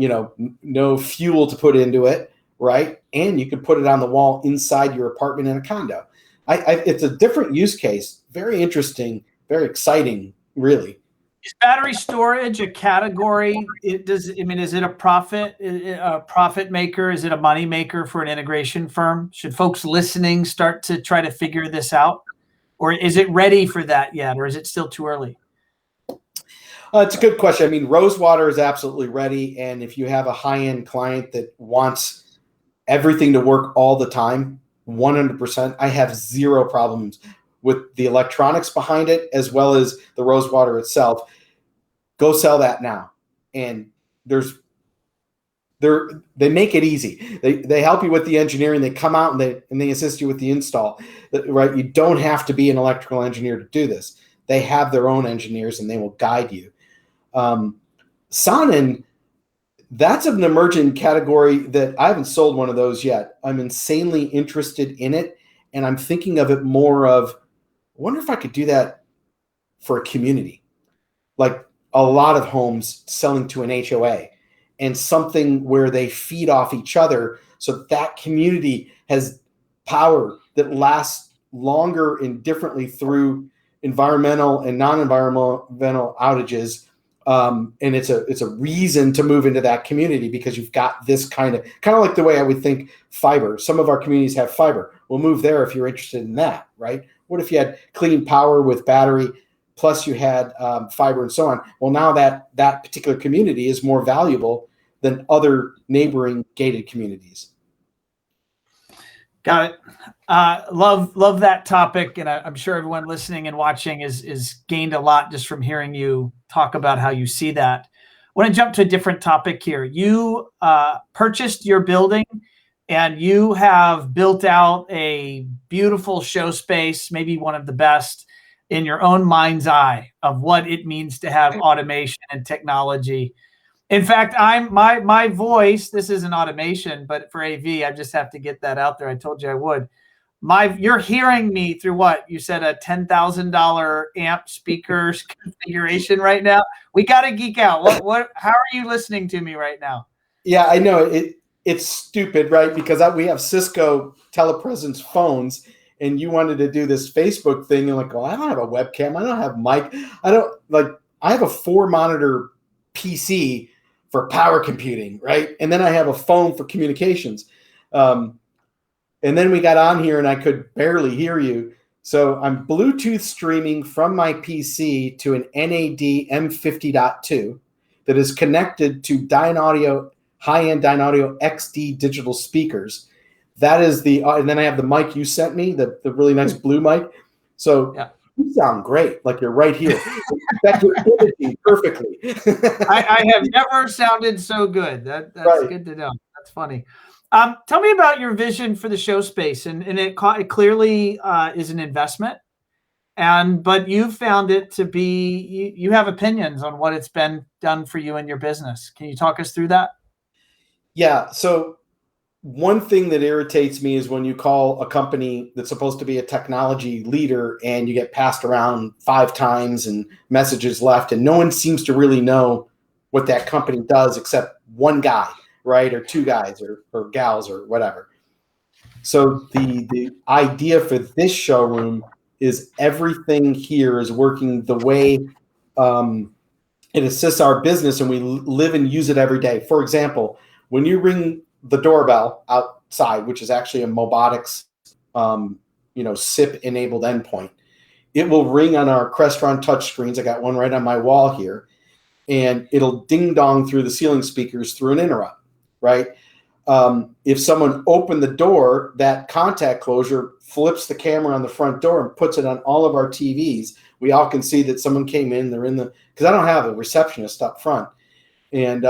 no fuel to put into it, right? And you can put it on the wall inside your apartment in a condo. It's a different use case. Very interesting, very exciting, really. Is battery storage a category? Is it a profit maker? Is it a money maker for an integration firm? Should folks listening start to try to figure this out? Or is it ready for that yet? Or is it still too early? It's a good question. I mean, Rosewater is absolutely ready. And if you have a high-end client that wants everything to work all the time, 100%, I have zero problems with the electronics behind it, as well as the Rosewater itself. Go sell that now. And they make it easy. They help you with the engineering. They come out and they assist you with the install, right? You don't have to be an electrical engineer to do this. They have their own engineers and they will guide you. Sonnen, that's an emerging category that I haven't sold one of those yet. I'm insanely interested in it. And I'm thinking of it more of, I wonder if I could do that for a community, like a lot of homes selling to an HOA, and something where they feed off each other so that community has power that lasts longer and differently through environmental and non-environmental outages. And it's a reason to move into that community because you've got this kind of like the way I would think fiber. Some of our communities have fiber. We'll move there if you're interested in that, right? What if you had clean power with battery, plus you had fiber and so on? Well, now that particular community is more valuable than other neighboring gated communities. Got it. Love that topic, and I'm sure everyone listening and watching is gained a lot just from hearing you talk about how you see that. I want to jump to a different topic here. You purchased your building, and you have built out a beautiful show space, maybe one of the best in your own mind's eye of what it means to have automation and technology. In fact, my voice, this isn't automation, but for AV, I just have to get that out there. I told you I would. You're hearing me through what? You said a $10,000 amp speakers configuration right now? We got to geek out. How are you listening to me right now? Yeah, I know. It's stupid, right? Because we have Cisco telepresence phones, and you wanted to do this Facebook thing. And like, well, I don't have a webcam. I don't have mic. I have a 4-monitor PC for power computing, right? And then I have a phone for communications. And then we got on here and I could barely hear you. So I'm Bluetooth streaming from my PC to an NAD M50.2 that is connected to high-end Dynaudio XD digital speakers. That is and then I have the mic you sent me, the really nice blue mic. So yeah. You sound great, like you're right here. That's your energy perfectly. I have never sounded so good. That's right. Good to know. That's funny. Tell me about your vision for the show space, and it clearly is an investment, but you found it to be. You have opinions on what it's been done for you and your business. Can you talk us through that? Yeah. So one thing that irritates me is when you call a company that's supposed to be a technology leader and you get passed around 5 times and messages left, and no one seems to really know what that company does except one guy, right? Or 2 guys or gals or whatever. So the idea for this showroom is everything here is working the way it assists our business, and we live and use it every day. For example, when you ring the doorbell outside, which is actually a Mobotics, SIP-enabled endpoint, it will ring on our Crestron touchscreens. I got one right on my wall here, and it'll ding dong through the ceiling speakers through an interrupt, right? If someone opened the door, that contact closure flips the camera on the front door and puts it on all of our TVs. We all can see that someone came in, they're in the, because I don't have a receptionist up front. And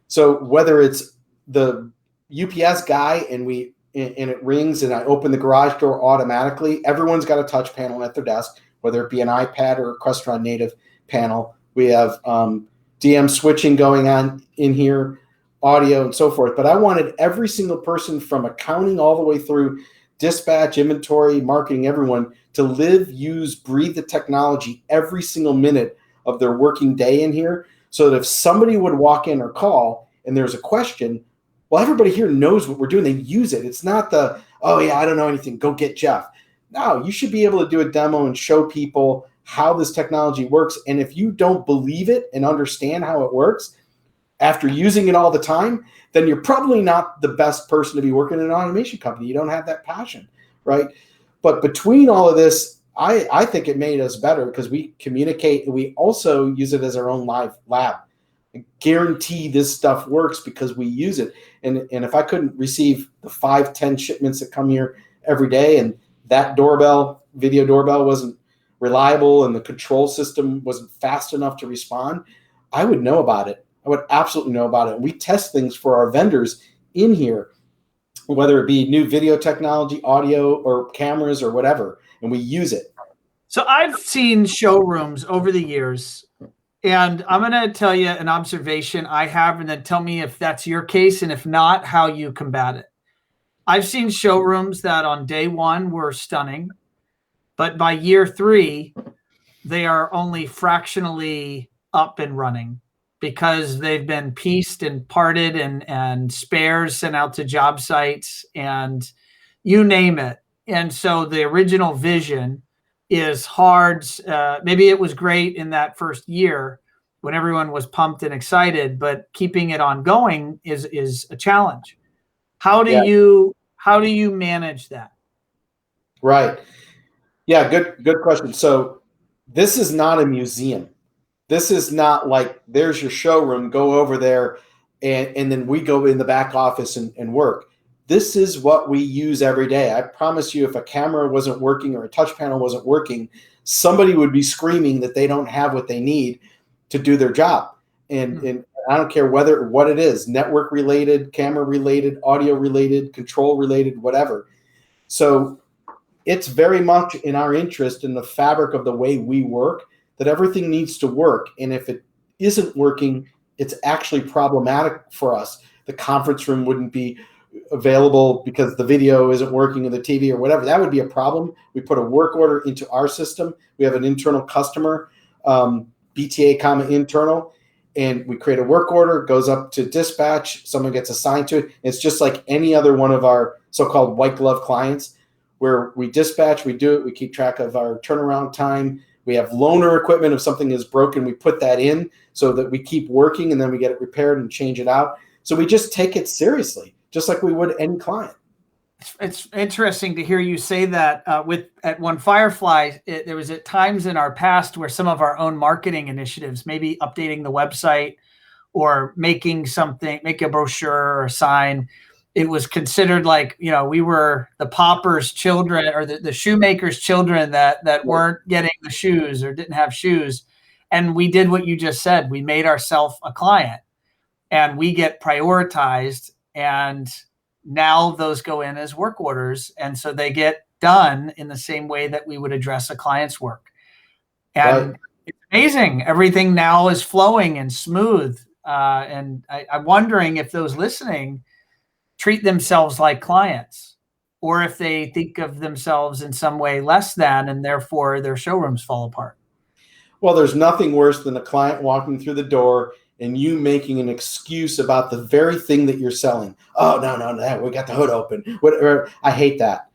so whether it's the UPS guy and it rings and I open the garage door automatically, everyone's got a touch panel at their desk, whether it be an iPad or a Crestron native panel. We have DM switching going on in here, audio and so forth. But I wanted every single person from accounting all the way through dispatch, inventory, marketing, everyone to live, use, breathe the technology every single minute of their working day in here, so that if somebody would walk in or call and there's a question, well, everybody here knows what we're doing. They use it. It's not the, oh yeah, I don't know anything, go get Jeff. No, you should be able to do a demo and show people how this technology works. And if you don't believe it and understand how it works after using it all the time, then you're probably not the best person to be working in an automation company. You don't have that passion, right? But between all of this, I think it made us better because we communicate and we also use it as our own live lab. I guarantee this stuff works because we use it. And if I couldn't receive the 5-10 shipments that come here every day, and that video doorbell wasn't reliable and the control system wasn't fast enough to respond, I would know about it. I would absolutely know about it. And we test things for our vendors in here, whether it be new video technology, audio, or cameras or whatever, and we use it. So I've seen showrooms over the years, and I'm going to tell you an observation I have, and then tell me if that's your case, and if not, how you combat it. I've seen showrooms that on day one were stunning, but by year 3, they are only fractionally up and running because they've been pieced and parted and spares sent out to job sites and you name it. And so the original vision is hard. Maybe it was great in that first year when everyone was pumped and excited, but keeping it ongoing is a challenge. How do you manage that? Right. Yeah, good question. So this is not a museum. This is not like there's your showroom, go over there, and then we go in the back office and work. This is what we use every day. I promise you, if a camera wasn't working or a touch panel wasn't working, somebody would be screaming that they don't have what they need to do their job. And I don't care what it is, network related, camera related, audio related, control related, whatever. So it's very much in our interest in the fabric of the way we work that everything needs to work. And if it isn't working, it's actually problematic for us. The conference room wouldn't be available because the video isn't working or the TV or whatever. That would be a problem. We put a work order into our system. We have an internal customer, BTA, internal, and we create a work order, goes up to dispatch, someone gets assigned to it. It's just like any other one of our so-called white glove clients where we dispatch, we do it, we keep track of our turnaround time. We have loaner equipment. If something is broken, we put that in so that we keep working and then we get it repaired and change it out. So we just take it seriously, just like we would any client. It's interesting to hear you say that. At One Firefly, there was at times in our past where some of our own marketing initiatives, maybe updating the website or making a brochure or a sign, it was considered like, we were the pauper's children or the shoemaker's children that weren't getting the shoes or didn't have shoes. And we did what you just said. We made ourselves a client and we get prioritized, and now those go in as work orders. And so they get done in the same way that we would address a client's work. And It's amazing. Everything now is flowing and smooth. And I'm wondering if those listening treat themselves like clients, or if they think of themselves in some way less than, and therefore their showrooms fall apart. Well, there's nothing worse than a client walking through the door and you making an excuse about the very thing that you're selling. Oh, no, we got the hood open. Whatever. I hate that.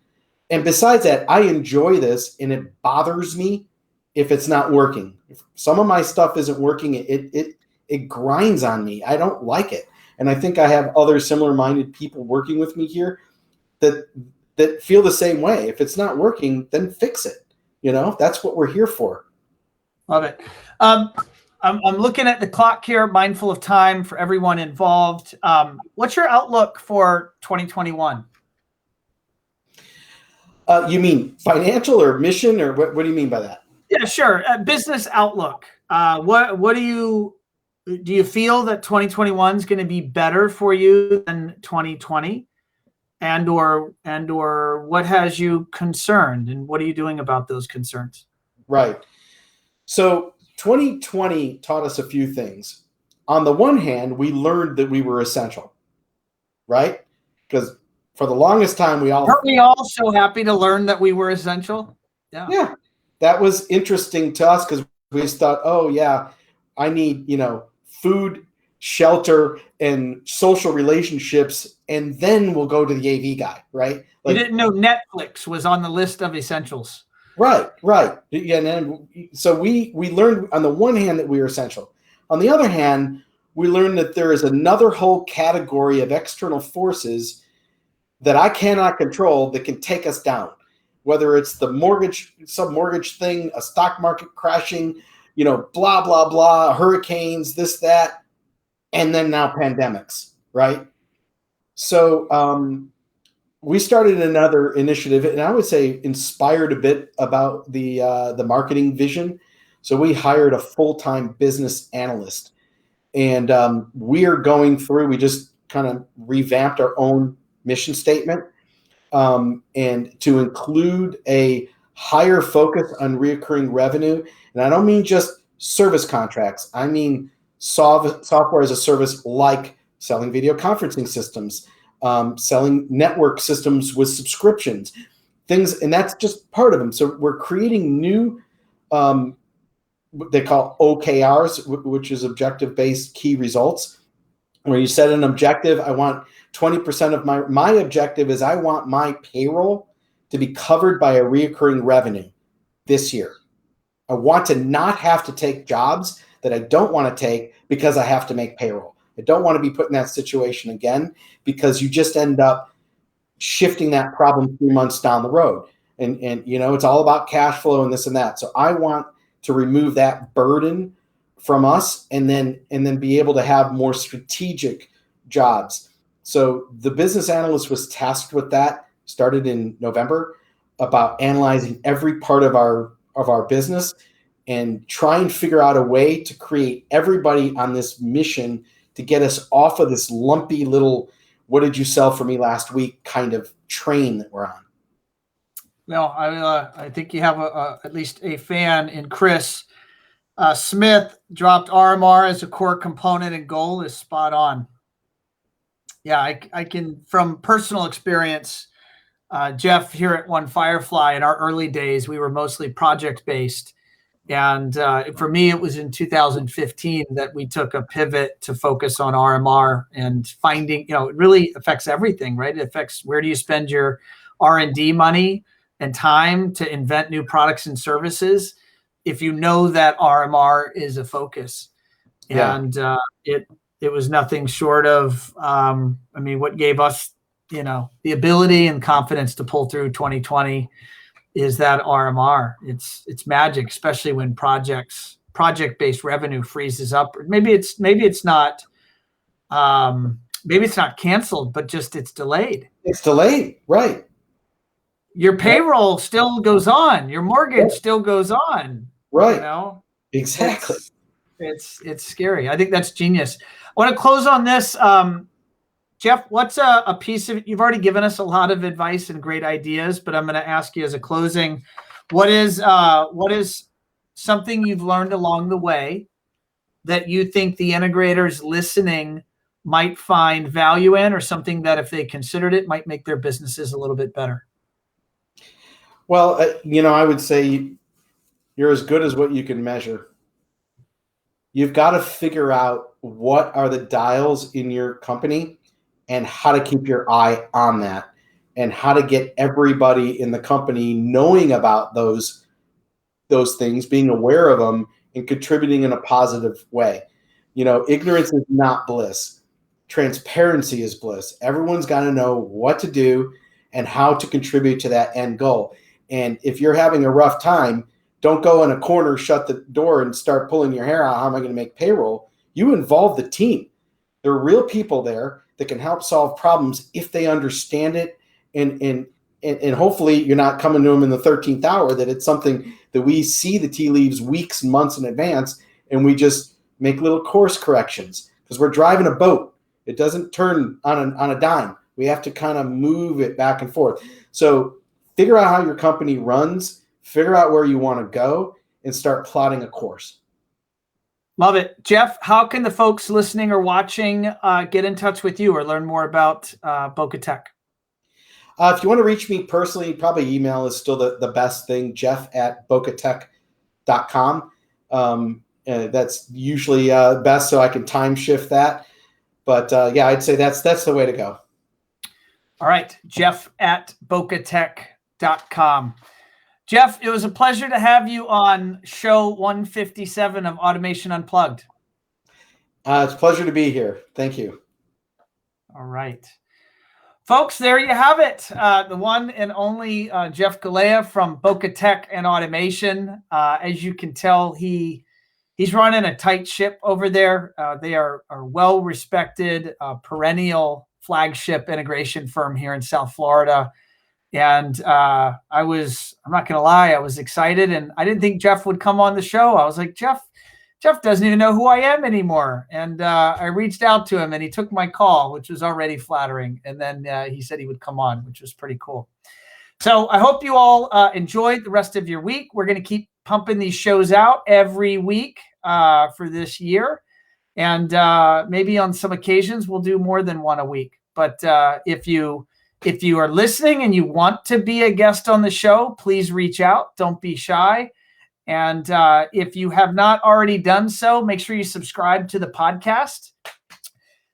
And besides that, I enjoy this, and it bothers me if it's not working. If some of my stuff isn't working, it grinds on me. I don't like it. And I think I have other similar-minded people working with me here that feel the same way. If it's not working, then fix it. That's what we're here for. Love it. I'm looking at the clock here, mindful of time for everyone involved. What's your outlook for 2021? You mean financial or mission, or what do you mean by that? Yeah, sure. Business outlook. What do you feel that 2021 is going to be better for you than 2020? And or what has you concerned, and what are you doing about those concerns? Right. So 2020 taught us a few things. On the one hand, we learned that we were essential, right? Because for the longest time, Aren't we all so happy to learn that we were essential? Yeah, that was interesting to us because we just thought, oh yeah, I need, food, shelter, and social relationships, and then we'll go to the AV guy, right? You didn't know Netflix was on the list of essentials. Right. Yeah, and then, so we learned on the one hand that we were essential. On the other hand, we learned that there is another whole category of external forces that I cannot control that can take us down. Whether it's the sub-mortgage thing, a stock market crashing, blah, blah, blah, hurricanes, this, that, and then now pandemics, right? So we started another initiative, and I would say inspired a bit about the marketing vision. So we hired a full-time business analyst, and we are going through, we just kind of revamped our own mission statement, and to include a higher focus on reoccurring revenue. And I don't mean just service contracts. I mean software as a service, like selling video conferencing systems, selling network systems with subscriptions, things, and that's just part of them. So we're creating new, what they call OKRs, which is objective-based key results. Where you set an objective, I want 20% of my objective is I want my payroll to be covered by a reoccurring revenue this year. I want to not have to take jobs that I don't want to take because I have to make payroll. I don't want to be put in that situation again, because you just end up shifting that problem 3 months down the road. And it's all about cash flow and this and that. So I want to remove that burden from us, and then be able to have more strategic jobs. So the business analyst was tasked with that, started in November, about analyzing every part of our business and try and figure out a way to create everybody on this mission to get us off of this lumpy little, what did you sell for me last week kind of train that we're on. Well, I think you have at least a fan in Chris. Smith dropped RMR as a core component, and goal is spot on. Yeah, I can, from personal experience, Jeff, here at One Firefly, in our early days, we were mostly project-based. And for me, it was in 2015 that we took a pivot to focus on RMR and finding, it really affects everything, right? It affects where do you spend your R&D money and time to invent new products and services, if you know that RMR is a focus. Yeah. And it was nothing short of, what gave us, the ability and confidence to pull through 2020 is that RMR. It's magic, especially when project-based revenue freezes up. Maybe it's not canceled, but just it's delayed. It's delayed, right? Your payroll still goes on. Your mortgage still goes on. Right. Exactly. It's scary. I think that's genius. I want to close on this. Jeff, what's a piece of, you've already given us a lot of advice and great ideas, but I'm going to ask you as a closing, what is something you've learned along the way that you think the integrators listening might find value in, or something that if they considered it might make their businesses a little bit better? Well, I would say you're as good as what you can measure. You've got to figure out what are the dials in your company and how to keep your eye on that, and how to get everybody in the company knowing about those things, being aware of them, and contributing in a positive way. Ignorance is not bliss. Transparency is bliss. Everyone's got to know what to do and how to contribute to that end goal. And if you're having a rough time, don't go in a corner, shut the door, and start pulling your hair out. How am I going to make payroll? You involve the team. There are real people there that can help solve problems if they understand it. And hopefully you're not coming to them in the 13th hour, that it's something that we see the tea leaves weeks and months in advance, and we just make little course corrections because we're driving a boat. It doesn't turn on a dime. We have to kind of move it back and forth. So figure out how your company runs, figure out where you want to go, and start plotting a course. Love it. Jeff, how can the folks listening or watching get in touch with you or learn more about Boca Tech? If you want to reach me personally, probably email is still the best thing, jeff@bocatech.com. That's usually best, so I can time shift that. But yeah, I'd say that's the way to go. All right, jeff@bocatech.com. Jeff, it was a pleasure to have you on show 157 of Automation Unplugged. It's a pleasure to be here. Thank you. All right. Folks, there you have it. The one and only Jeff Galea from Boca Tech and Automation. As you can tell, he's running a tight ship over there. They are well-respected, perennial flagship integration firm here in South Florida. And I'm not going to lie, I was excited, and I didn't think Jeff would come on the show. I was like, Jeff doesn't even know who I am anymore. And I reached out to him, and he took my call, which was already flattering. And then he said he would come on, which was pretty cool. So I hope you all enjoyed the rest of your week. We're going to keep pumping these shows out every week for this year. And maybe on some occasions, we'll do more than one a week. But if you are listening and you want to be a guest on the show, please reach out. Don't be shy. And if you have not already done so, make sure you subscribe to the podcast.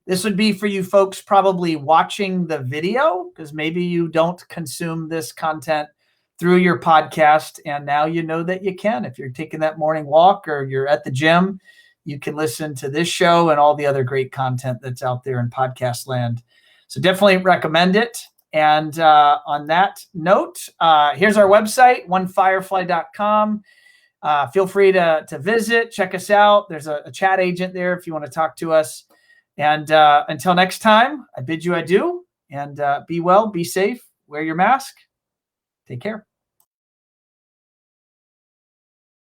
This would be for you folks probably watching the video, because maybe you don't consume this content through your podcast. And now you know that you can. If you're taking that morning walk or you're at the gym, you can listen to this show and all the other great content that's out there in podcast land. So definitely recommend it. And on that note, here's our website, onefirefly.com. Feel free to visit, check us out. There's a chat agent there if you want to talk to us. And until next time, I bid you adieu, and be well, be safe, wear your mask. Take care.